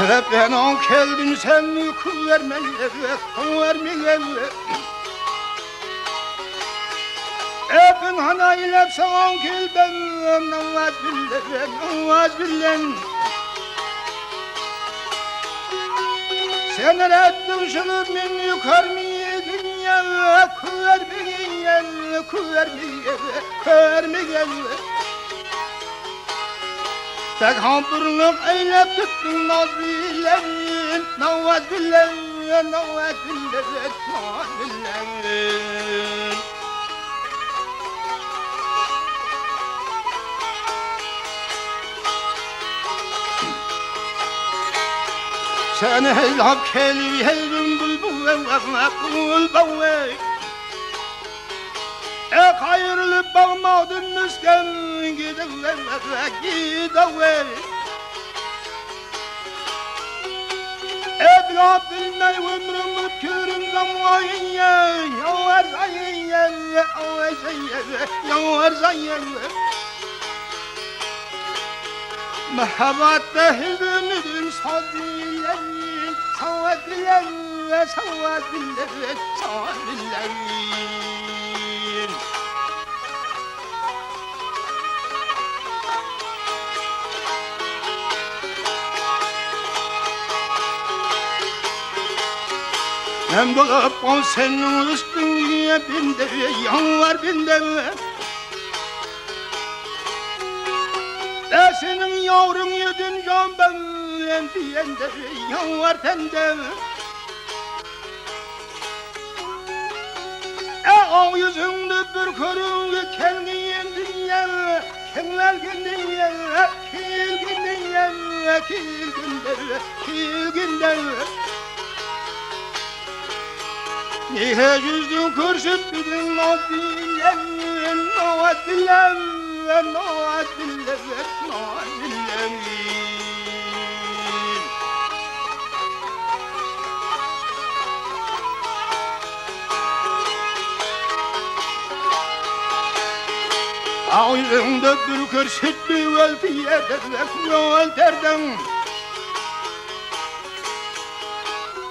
Ben on keldim sen uyku vermeye, vermeye. Ben hana ile sen keldim, namaz billen, namaz billen. Sen ettin şunu min yukarmaya dünya, vermeye, vermeye, vermeye. Tek hamburluk eylep tuttun naz bilen, navaz bilen, navaz bilen, navaz bilen. Sen helhab keli helbim bulbul bulbul. Ayrılıp bakmadın müsken gidever, gidever. Evlat bilmey ömrümü körüm zamanıya, yavar zayyen, yavar zayyen, yavar zayyen. Mehabatta hüzünün sadiyen, savat bilen, savat bilen, savat bilen. Ben bakıp on senin üstüne binde, yanvar binde. Senin yavrun yedin can ben diyende, yanvar tende. O yüzünde bir körünge kelgiyen dünya, kelgen dünya, kelgen dünya, kelgen dünya. Niye yüzdün körsütmedin naz bilen, naz bilen, naz bilen, naz bilen. Ağzında bir körsütlü velfiye derler, yol derden.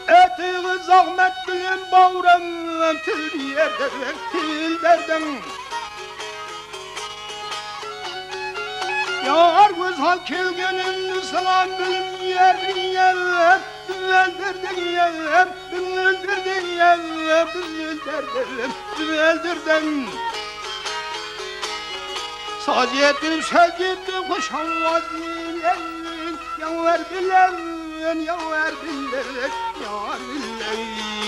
Etiği zahmet bilen bağıran til yerden, til derden. Yar güzel kelgenin salam bilim yerin yer, bülüldürdün yer, bülüldürdün yer, bülüldürdün, bülüldürdün. Saz yetim, söz yetim, kuşan vaz bilen, yanvar bilen, yanvar bilen, yanvar bilen.